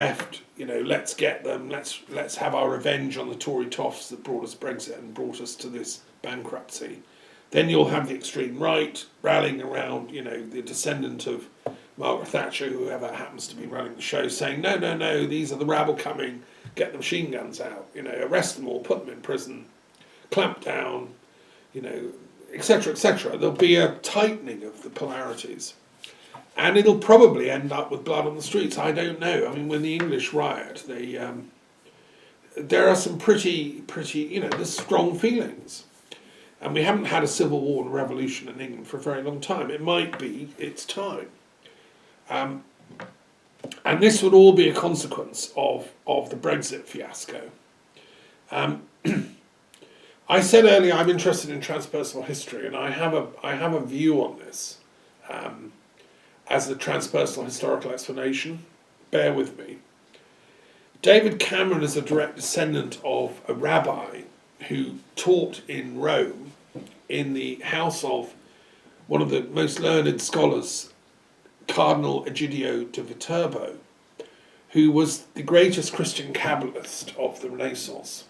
left, let's get them, let's have our revenge on the Tory toffs that brought us Brexit and brought us to this bankruptcy. Then you'll have the extreme right rallying around, the descendant of Margaret Thatcher, whoever happens to be running the show, saying, no, these are the rabble coming, get the machine guns out, arrest them all, put them in prison, clamp down, etc., etc. There'll be a tightening of the polarities. And it'll probably end up with blood on the streets. I don't know. I mean, when the English riot, there are some pretty, there's strong feelings. And we haven't had a civil war and a revolution in England for a very long time. It might be its time. And this would all be a consequence of the Brexit fiasco. I said earlier I'm interested in transpersonal history, and I have a view on this as a transpersonal historical explanation. Bear with me. David Cameron is a direct descendant of a rabbi who taught in Rome in the house of one of the most learned scholars, Cardinal Egidio de Viterbo, who was the greatest Christian Kabbalist of the Renaissance.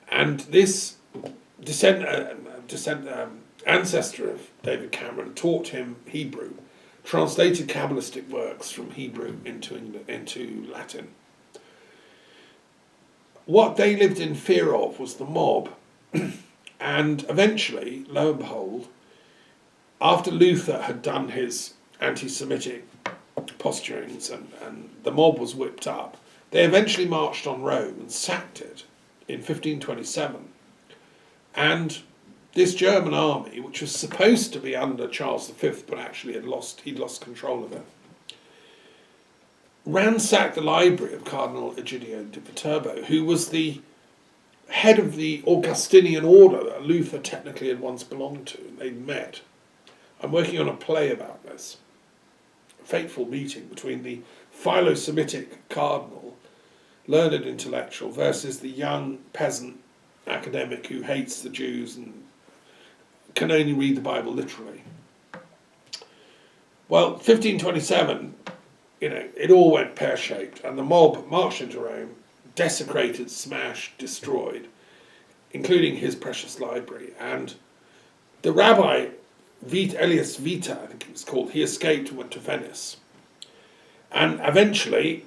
And this ancestor of David Cameron taught him Hebrew, translated Kabbalistic works from Hebrew into Latin. What they lived in fear of was the mob. And eventually, lo and behold, after Luther had done his anti-Semitic posturings and the mob was whipped up, they eventually marched on Rome and sacked it in 1527. And this German army, which was supposed to be under Charles V, but actually he'd lost control of it, ransacked the library of Cardinal Egidio de Viterbo, who was the head of the Augustinian order that Luther technically had once belonged to, and they'd met. I'm working on a play about this. A fateful meeting between the philo-Semitic cardinal, learned intellectual, versus the young peasant academic who hates the Jews and can only read the Bible literally. Well, 1527, it all went pear-shaped, and the mob marched into Rome, desecrated, smashed, destroyed, including his precious library. And the rabbi, Elias Vita, I think it was called, he escaped and went to Venice. And eventually,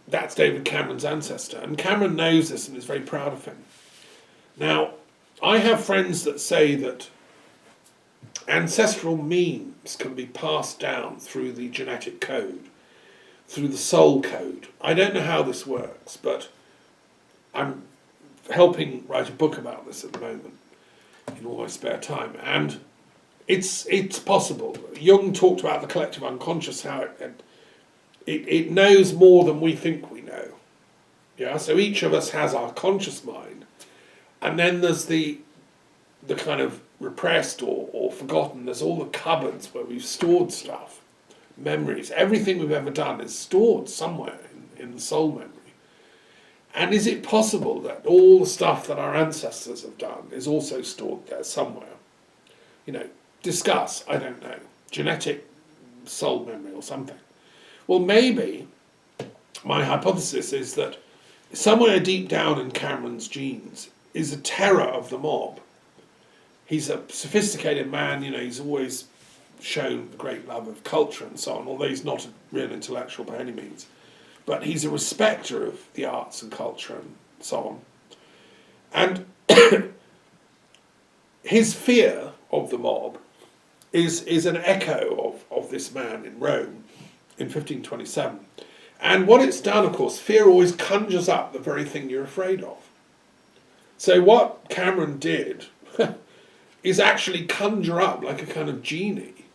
that's David Cameron's ancestor. And Cameron knows this and is very proud of him. Now, I have friends that say that ancestral memes can be passed down through the genetic code, through the soul code. I don't know how this works, but I'm helping write a book about this at the moment in all my spare time. And it's possible. Jung talked about the collective unconscious, how it knows more than we think we know. Yeah, so each of us has our conscious mind, and then there's the kind of repressed or forgotten. There's all the cupboards where we've stored stuff, memories. Everything we've ever done is stored somewhere in the soul memory. And is it possible that all the stuff that our ancestors have done is also stored there somewhere? Discuss, I don't know, genetic soul memory or something. Well, maybe my hypothesis is that somewhere deep down in Cameron's genes is a terror of the mob. He's a sophisticated man, he's always shown a great love of culture and so on, although he's not a real intellectual by any means. But he's a respecter of the arts and culture and so on. And his fear of the mob is an echo of this man in Rome in 1527. And what it's done, of course, fear always conjures up the very thing you're afraid of. So what Cameron did is actually conjure up, like a kind of genie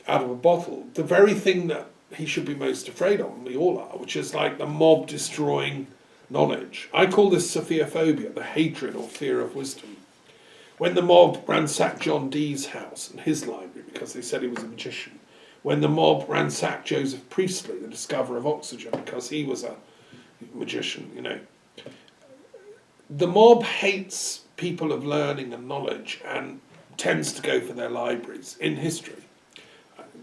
out of a bottle, the very thing that he should be most afraid of, and we all are, which is like the mob destroying knowledge. I call this Sophiaphobia, the hatred or fear of wisdom. When the mob ransacked John Dee's house and his library because they said he was a magician. When the mob ransacked Joseph Priestley, the discoverer of oxygen, because he was a magician, The mob hates people of learning and knowledge and tends to go for their libraries in history.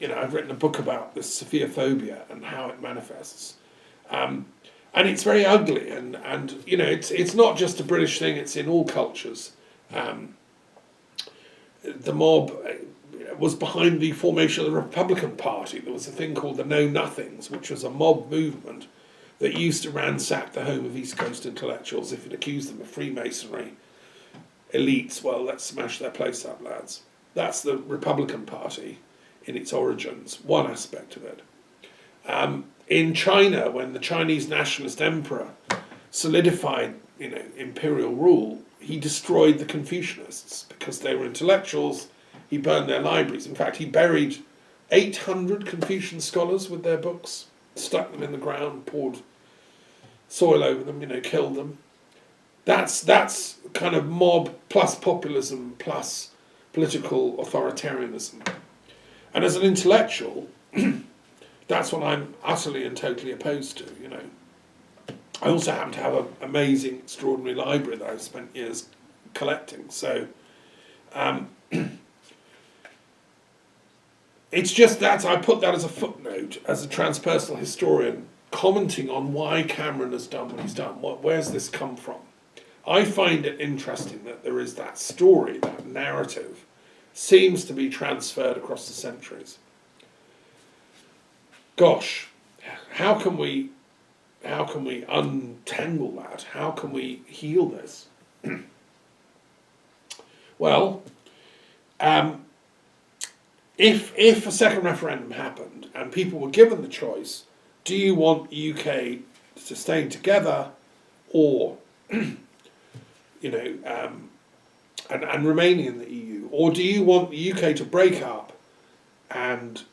I've written a book about this Sophiaphobia and how it manifests. And it's very ugly, and you know, it's not just a British thing, it's in all cultures. The mob was behind the formation of the Republican Party. There was a thing called the Know Nothings, which was a mob movement that used to ransack the home of East Coast intellectuals if it accused them of Freemasonry. Elites, well, let's smash their place up, lads. That's the Republican Party in its origins, one aspect of it. In China, when the Chinese nationalist emperor solidified, you know, imperial rule, he destroyed the Confucianists because they were intellectuals. He burned their libraries. In fact, he buried 800 Confucian scholars with their books, stuck them in the ground, poured soil over them, you know, killed them. That's kind of mob plus populism plus political authoritarianism. And as an intellectual, that's what I'm utterly and totally opposed to, you know. I also happen to have an amazing, extraordinary library that I've spent years collecting. So it's just that I put that as a footnote, as a transpersonal historian, commenting on why Cameron has done what he's done. Where's this come from? I find it interesting that there is that story, that narrative, seems to be transferred across the centuries. Gosh, how can we untangle that? How can we heal this? Well, if a second referendum happened and people were given the choice, do you want the UK to stay together or, you know, and remaining in the EU, or do you want the UK to break up and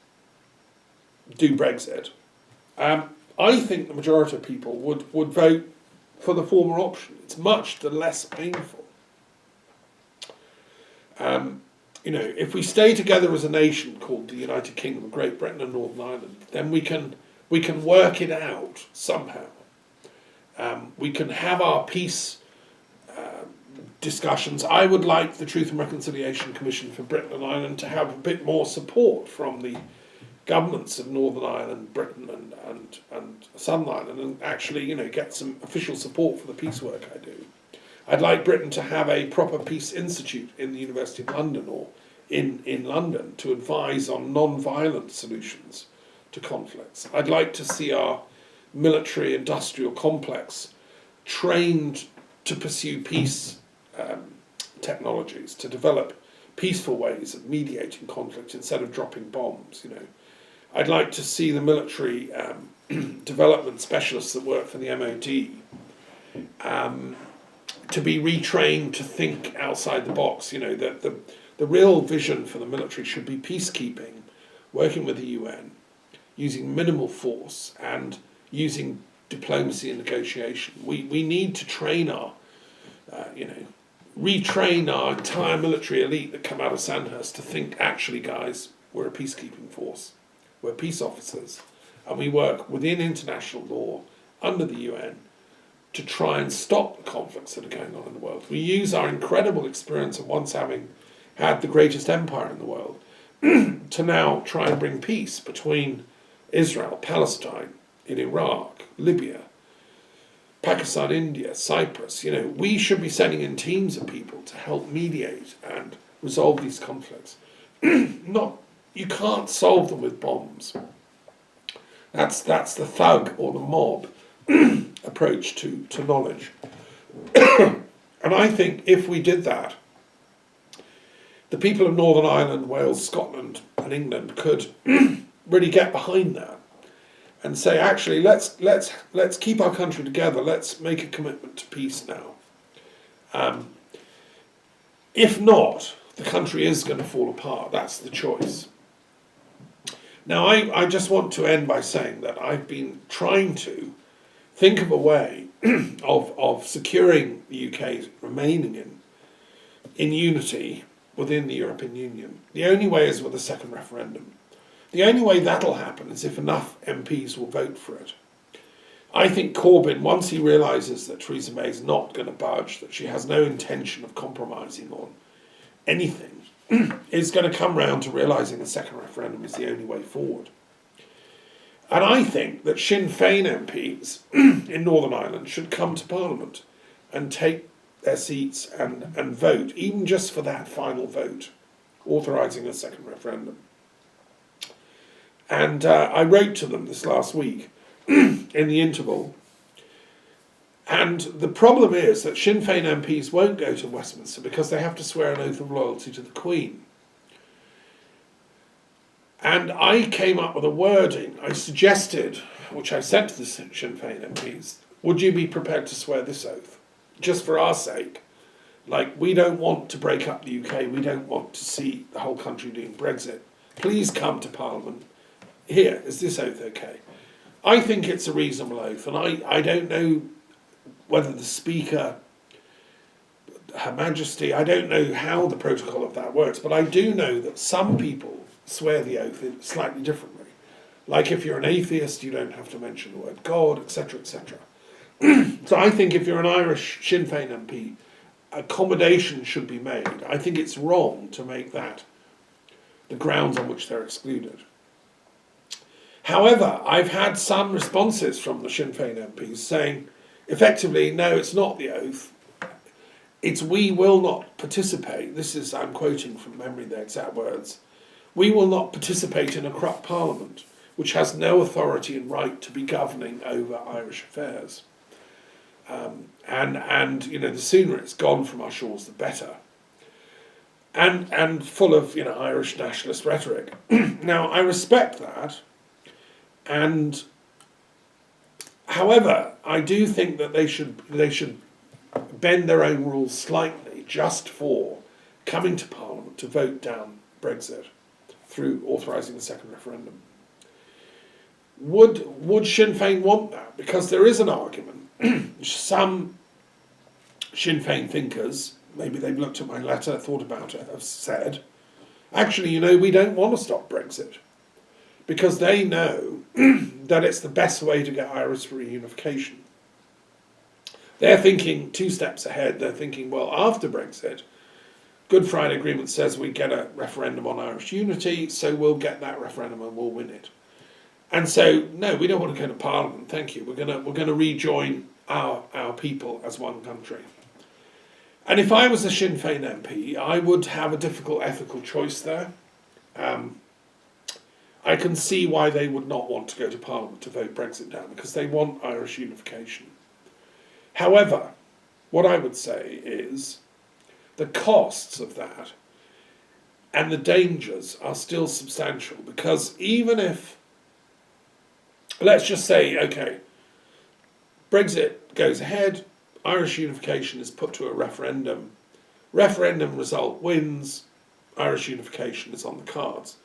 do Brexit? I think the majority of people would vote for the former option. It's much the less painful. You know, if we stay together as a nation called the United Kingdom of Great Britain and Northern Ireland, then we can work it out somehow. We can have our peace discussions. I would like the Truth and Reconciliation Commission for Britain and Ireland to have a bit more support from the governments of Northern Ireland, Britain and Southern Ireland, and actually, you know, get some official support for the peace work I do. I'd like Britain to have a proper peace institute in the University of London or in London to advise on non-violent solutions to conflicts. I'd like to see our military industrial complex trained to pursue peace technologies, to develop peaceful ways of mediating conflict instead of dropping bombs, you know. I'd like to see the military development specialists that work for the MOD to be retrained to think outside the box. You know, that the real vision for the military should be peacekeeping, working with the UN, using minimal force and using diplomacy and negotiation. We need to train our, retrain our entire military elite that come out of Sandhurst to think, actually, guys, we're a peacekeeping force. We're peace officers, and we work within international law, under the UN, to try and stop the conflicts that are going on in the world. We use our incredible experience of once having had the greatest empire in the world to now try and bring peace between Israel, Palestine, in Iraq, Libya, Pakistan, India, Cyprus. You know, we should be sending in teams of people to help mediate and resolve these conflicts. You can't solve them with bombs. That's the thug or the mob approach to knowledge. And I think if we did that, the people of Northern Ireland, Wales, Scotland and England could really get behind that and say, actually, let's keep our country together. Let's make a commitment to peace now. If not, the country is going to fall apart. That's the choice. Now, I just want to end by saying that I've been trying to think of a way of securing the UK remaining in unity within the European Union. The only way is with a second referendum. The only way that'll happen is if enough MPs will vote for it. I think Corbyn, once he realises that Theresa May is not going to budge, that she has no intention of compromising on anything, is going to come round to realising a second referendum is the only way forward. And I think that Sinn Féin MPs in Northern Ireland should come to Parliament and take their seats and vote, even just for that final vote, authorising a second referendum. And I wrote to them this last week in the interval. And the problem is that Sinn Féin MPs won't go to Westminster because they have to swear an oath of loyalty to the Queen. And I came up with a wording. I suggested, which I sent to the Sinn Féin MPs, would you be prepared to swear this oath? Just for our sake. Like, we don't want to break up the UK. We don't want to see the whole country doing Brexit. Please come to Parliament. Here, is this oath okay? I think it's a reasonable oath. And I don't know whether the Speaker, Her Majesty, I don't know how the protocol of that works, but I do know that some people swear the oath slightly differently. Like if you're an atheist, you don't have to mention the word God, etc., etc. So I think if you're an Irish Sinn Féin MP, accommodation should be made. I think it's wrong to make that the grounds on which they're excluded. However, I've had some responses from the Sinn Féin MPs saying, effectively, no, it's not the oath. It's we will not participate. This is, I'm quoting from memory the exact words. We will not participate in a corrupt parliament, which has no authority and right to be governing over Irish affairs. And you know, the sooner it's gone from our shores, the better. And full of, you know, Irish nationalist rhetoric. Now, I respect that. And however, I do think that they should bend their own rules slightly just for coming to Parliament to vote down Brexit through authorising the second referendum. Would Sinn Féin want that? Because there is an argument. Some Sinn Féin thinkers, maybe they've looked at my letter, thought about it, have said, actually, you know, we don't want to stop Brexit. Because they know that it's the best way to get Irish reunification. They're thinking 2 steps ahead. They're thinking, well, after Brexit, Good Friday Agreement says we get a referendum on Irish unity, so we'll get that referendum and we'll win it. And so, no, we don't want to go to Parliament, thank you. We're gonna rejoin our people as one country. And if I was a Sinn Féin MP, I would have a difficult ethical choice there. I can see why they would not want to go to Parliament to vote Brexit down, because they want Irish unification. However, what I would say is the costs of that and the dangers are still substantial, because even if, let's just say, okay, Brexit goes ahead, Irish unification is put to a referendum result wins, Irish unification is on the cards.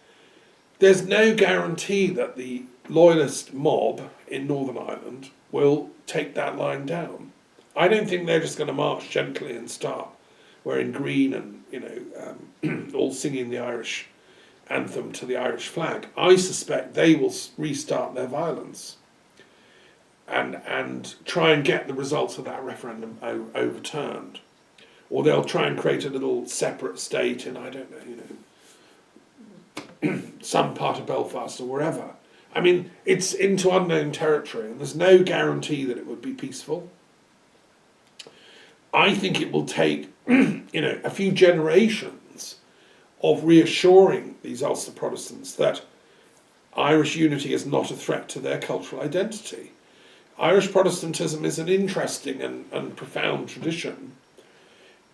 There's no guarantee that the loyalist mob in Northern Ireland will take that line down. I don't think they're just going to march gently and start wearing green and, you know, all singing the Irish anthem to the Irish flag. I suspect they will restart their violence and try and get the results of that referendum overturned. Or they'll try and create a little separate state in, I don't know, you know, some part of Belfast or wherever. I mean, it's into unknown territory, and there's no guarantee that it would be peaceful. I think it will take, you know, a few generations of reassuring these Ulster Protestants that Irish unity is not a threat to their cultural identity. Irish Protestantism is an interesting and profound tradition.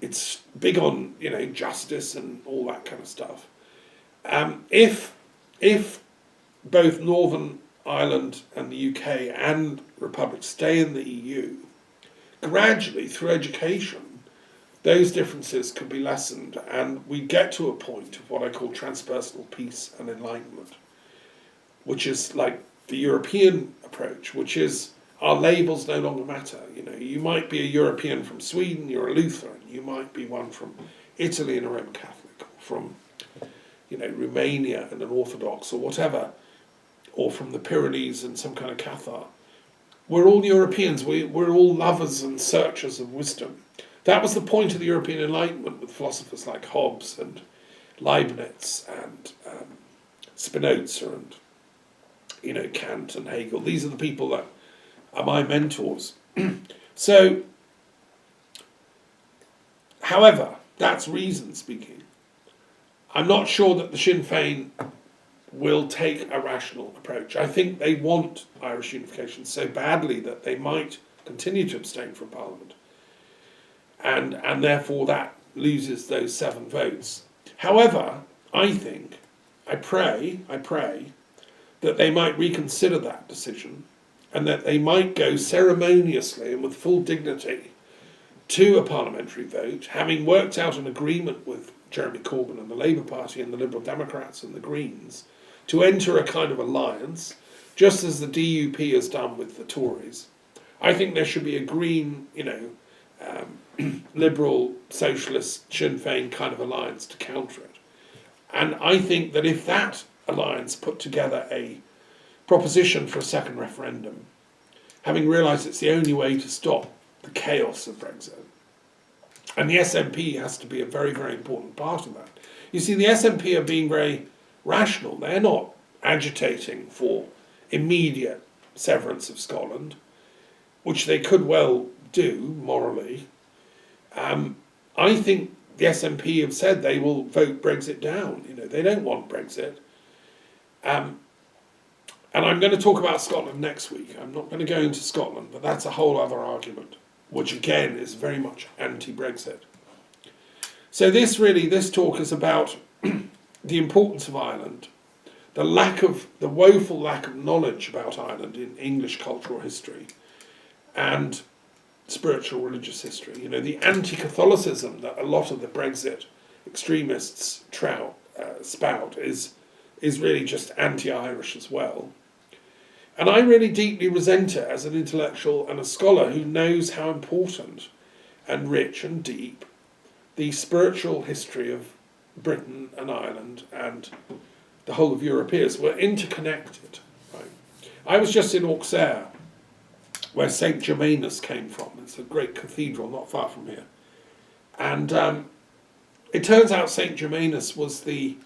It's big on, you know, justice and all that kind of stuff. If both Northern Ireland and the UK and Republic stay in the EU, gradually through education, those differences could be lessened, and we get to a point of what I call transpersonal peace and enlightenment, which is like the European approach, which is our labels no longer matter. You know, you might be a European from Sweden, you're a Lutheran. You might be one from Italy and a Roman Catholic, or from, you know, Romania and an Orthodox or whatever, or from the Pyrenees and some kind of Cathar. We're all Europeans. We're all lovers and searchers of wisdom. That was the point of the European Enlightenment, with philosophers like Hobbes and Leibniz and Spinoza and Kant and Hegel. These are the people that are my mentors. So, however, that's reason speaking. I'm not sure that the Sinn Féin will take a rational approach. I think they want Irish unification so badly that they might continue to abstain from Parliament. And therefore that loses those 7 votes. However, I pray that they might reconsider that decision and that they might go ceremoniously and with full dignity to a parliamentary vote, having worked out an agreement with Jeremy Corbyn and the Labour Party and the Liberal Democrats and the Greens to enter a kind of alliance, just as the DUP has done with the Tories. I think there should be a Green, Liberal, Socialist, Sinn Féin kind of alliance to counter it. And I think that if that alliance put together a proposition for a second referendum, having realised it's the only way to stop the chaos of Brexit, and the SNP has to be a very, very important part of that. You see, the SNP are being very rational. They're not agitating for immediate severance of Scotland, which they could well do morally. I think the SNP have said they will vote Brexit down. They don't want Brexit. And I'm going to talk about Scotland next week. I'm not going to go into Scotland, but that's a whole other argument, which again is very much anti-Brexit. So this talk is about the importance of Ireland, the woeful lack of knowledge about Ireland in English cultural history and spiritual religious history. The anti-Catholicism that a lot of the Brexit extremists spout is really just anti-Irish as well. And I really deeply resent it as an intellectual and a scholar who knows how important and rich and deep the spiritual history of Britain and Ireland and the whole of Europe is. We're interconnected. Right? I was just in Auxerre, where St. Germanus came from. It's a great cathedral not far from here. And it turns out St. Germanus was the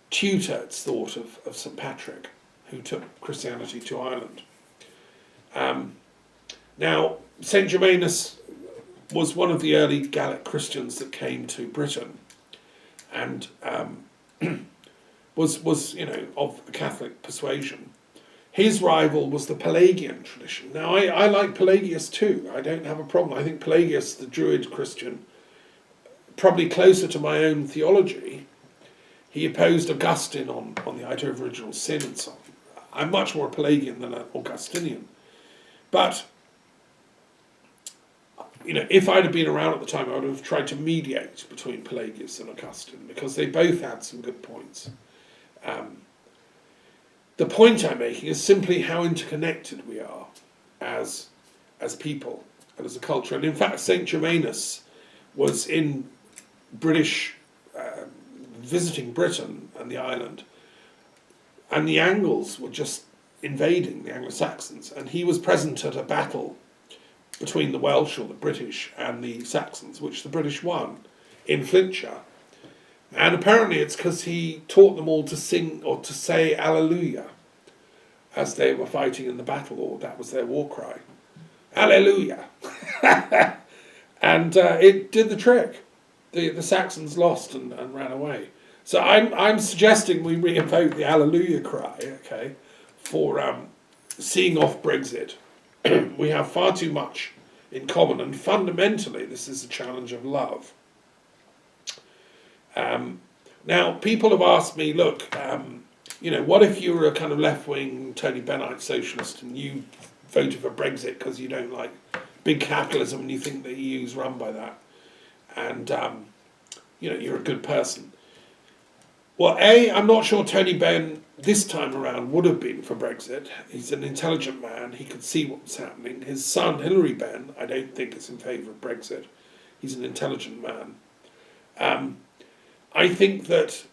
tutor, it's thought, of St. Patrick, who took Christianity to Ireland. Now, St. Germanus was one of the early Gallic Christians that came to Britain and was of the Catholic persuasion. His rival was the Pelagian tradition. Now, I like Pelagius too. I don't have a problem. I think Pelagius, the Druid Christian, probably closer to my own theology. He opposed Augustine on the idea of original sin and so on. I'm much more a Pelagian than an Augustinian. But, if I'd have been around at the time, I would have tried to mediate between Pelagius and Augustine, because they both had some good points. The point I'm making is simply how interconnected we are as people and as a culture. And in fact, St. Germanus was in British, visiting Britain and the island, and the Angles were just invading the Anglo-Saxons, and he was present at a battle between the Welsh or the British and the Saxons, which the British won in Flintshire. And apparently it's because he taught them all to sing or to say Alleluia as they were fighting in the battle, or that was their war cry. Alleluia! And it did the trick. The Saxons lost and ran away. So I'm suggesting we re-invoke the Alleluia cry, okay, for seeing off Brexit. We have far too much in common, and fundamentally this is a challenge of love. Now, people have asked me, look, what if you were a kind of left-wing Tony Bennite socialist and you voted for Brexit because you don't like big capitalism and you think the EU's run by that, and you're a good person. Well, I'm not sure Tony Benn this time around would have been for Brexit. He's an intelligent man. He could see what was happening. His son, Hilary Benn, I don't think is in favour of Brexit. He's an intelligent man. I think that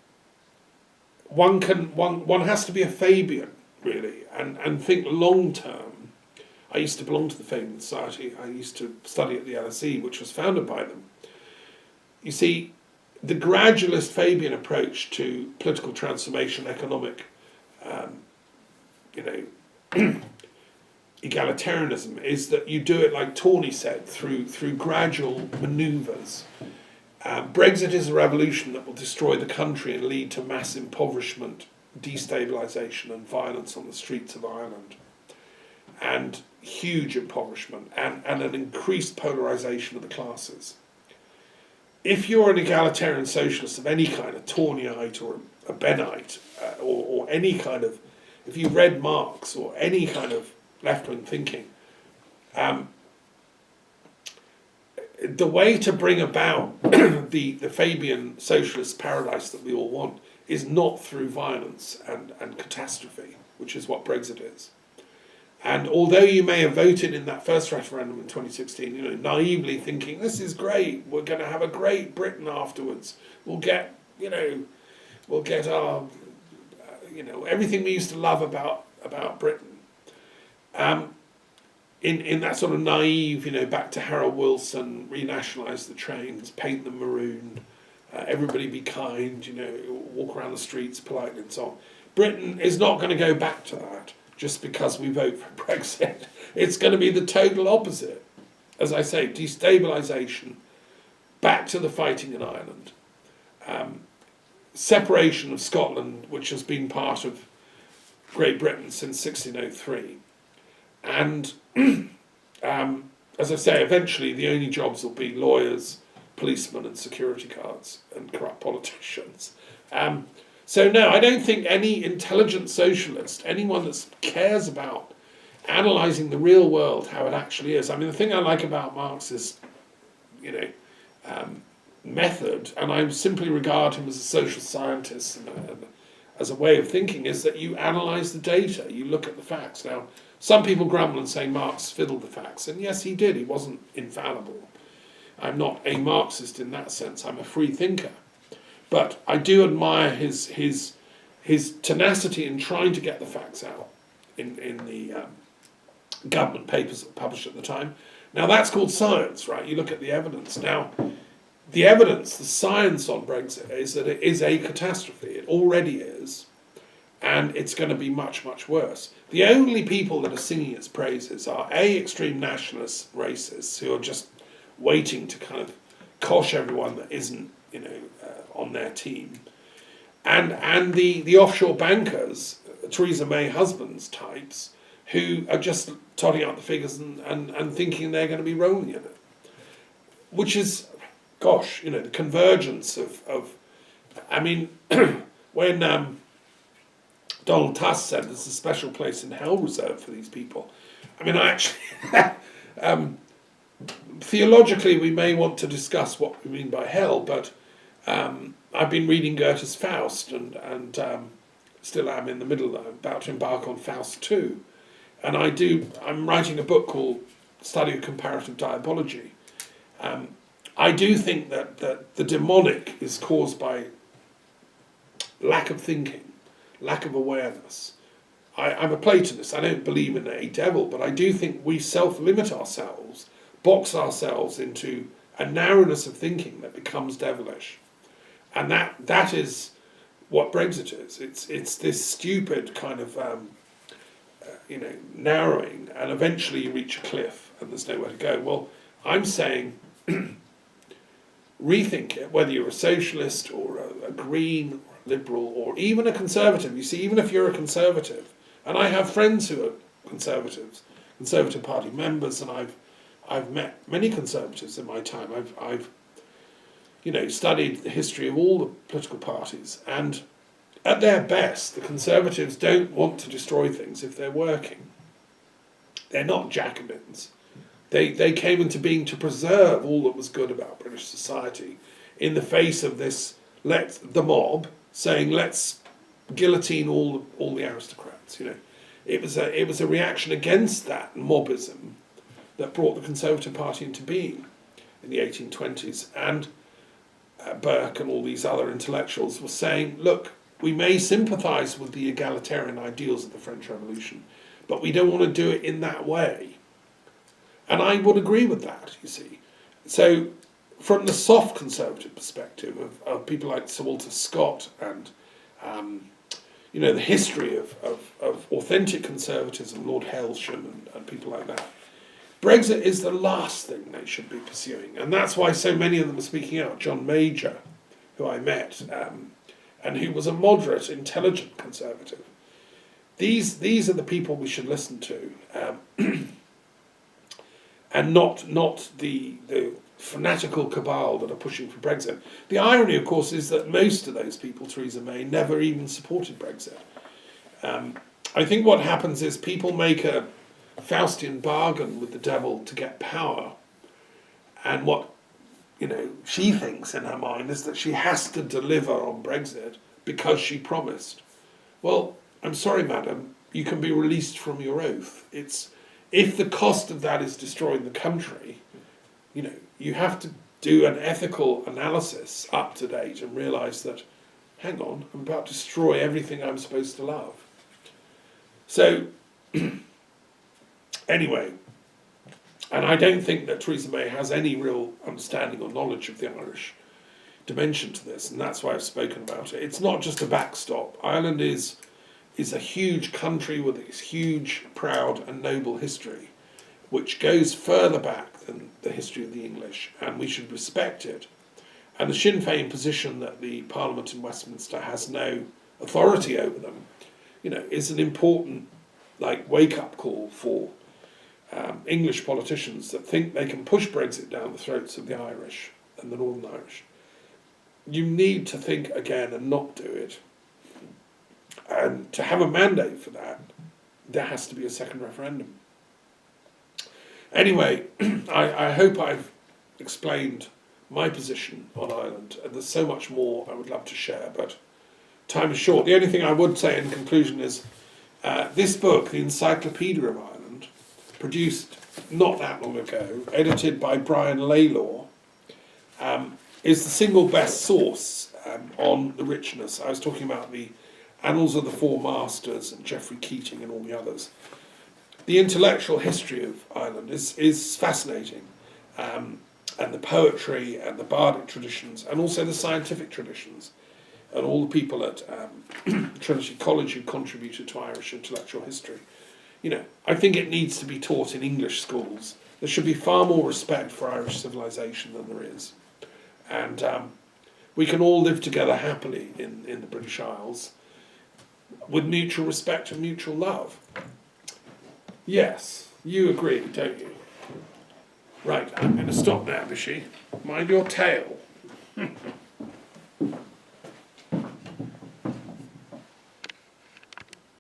one has to be a Fabian, really, and think long term. I used to belong to the Fabian Society. I used to study at the LSE, which was founded by them. You see, the gradualist Fabian approach to political transformation, economic egalitarianism is that you do it, like Tawney said, through gradual manoeuvres. Brexit is a revolution that will destroy the country and lead to mass impoverishment, destabilisation and violence on the streets of Ireland, and huge impoverishment and an increased polarisation of the classes. If you're an egalitarian socialist of any kind, a Tawneyite or a Bennite, or any kind of, if you've read Marx or any kind of left-wing thinking, the way to bring about the Fabian socialist paradise that we all want is not through violence and catastrophe, which is what Brexit is. And although you may have voted in that first referendum in 2016, naively thinking, this is great, we're going to have a great Britain afterwards, we'll get our, everything we used to love about Britain. In that sort of naive, back to Harold Wilson, renationalise the trains, paint them maroon, everybody be kind, walk around the streets politely and so on. Britain is not going to go back to that just because we vote for Brexit. It's going to be the total opposite. As I say, destabilisation, back to the fighting in Ireland, separation of Scotland, which has been part of Great Britain since 1603, and as I say, eventually the only jobs will be lawyers, policemen and security guards and corrupt politicians. So no, I don't think any intelligent socialist, anyone that cares about analysing the real world, how it actually is. I mean, the thing I like about Marx's, method, and I simply regard him as a social scientist and as a way of thinking, is that you analyse the data, you look at the facts. Now, some people grumble and say Marx fiddled the facts, and yes, he did. He wasn't infallible. I'm not a Marxist in that sense. I'm a free thinker. But I do admire his tenacity in trying to get the facts out in the government papers that were published at the time. Now, that's called science, right? You look at the evidence. Now, the evidence, the science on Brexit is that it is a catastrophe. It already is. And it's going to be much, much worse. The only people that are singing its praises are extreme nationalist racists who are just waiting to kind of cosh everyone that isn't, on their team, and the offshore bankers, Theresa May husbands types, who are just totting out the figures and thinking they're going to be rolling in it, which is, gosh, the convergence of I mean, when Donald Tusk said there's a special place in hell reserved for these people, I mean, I actually, theologically we may want to discuss what we mean by hell, but I've been reading Goethe's Faust and still am in the middle, about to embark on Faust 2. And I'm writing a book called Study of Comparative Diabology. I do think that the demonic is caused by lack of thinking, lack of awareness. I'm a Platonist. I don't believe in a devil, but I do think we self-limit ourselves, box ourselves into a narrowness of thinking that becomes devilish. And that is what Brexit is. It's this stupid kind of narrowing, and eventually you reach a cliff and there's nowhere to go. Well, I'm saying rethink it, whether you're a socialist or a green or a liberal or even a conservative. You see, even if you're a conservative, and I have friends who are conservatives, Conservative Party members, and I've met many conservatives in my time. I've studied the history of all the political parties, and at their best, the Conservatives don't want to destroy things if they're working. They're not Jacobins. They came into being to preserve all that was good about British society in the face of this, the mob saying, let's guillotine all the aristocrats. It was a reaction against that mobism that brought the Conservative Party into being in the 1820s. And Burke and all these other intellectuals were saying, look, we may sympathise with the egalitarian ideals of the French Revolution, but we don't want to do it in that way. And I would agree with that, you see. So from the soft conservative perspective of people like Sir Walter Scott and the history of authentic conservatism, Lord Hailsham and people like that, Brexit is the last thing they should be pursuing. And that's why so many of them are speaking out. John Major, who I met, and who was a moderate, intelligent conservative. These are the people we should listen to, and not the fanatical cabal that are pushing for Brexit. The irony, of course, is that most of those people, Theresa May, never even supported Brexit. I think what happens is people make a Faustian bargain with the devil to get power, and what she thinks in her mind is that she has to deliver on Brexit because she promised. Well, I'm sorry, madam, you can be released from your oath. If the cost of that is destroying the country, you have to do an ethical analysis up to date and realise that, hang on, I'm about to destroy everything I'm supposed to love. So, anyway, and I don't think that Theresa May has any real understanding or knowledge of the Irish dimension to this, and that's why I've spoken about it. It's not just a backstop. Ireland is a huge country with its huge, proud and noble history, which goes further back than the history of the English, and we should respect it. And the Sinn Féin position that the Parliament in Westminster has no authority over them, is an important wake-up call for English politicians that think they can push Brexit down the throats of the Irish and the Northern Irish. You need to think again and not do it. And to have a mandate for that, there has to be a second referendum. Anyway, I hope I've explained my position on Ireland, and there's so much more I would love to share, but time is short. The only thing I would say in conclusion is this book, The Encyclopedia of Ireland, produced not that long ago, edited by Brian Laylaw, is the single best source on the richness. I was talking about the Annals of the Four Masters and Geoffrey Keating and all the others. The intellectual history of Ireland is fascinating, and the poetry and the bardic traditions, and also the scientific traditions, and all the people at Trinity College who contributed to Irish intellectual history. I think it needs to be taught in English schools. There should be far more respect for Irish civilization than there is. And we can all live together happily in the British Isles with mutual respect and mutual love. Yes, you agree, don't you? Right, I'm going to stop now, Bishi. Mind your tail.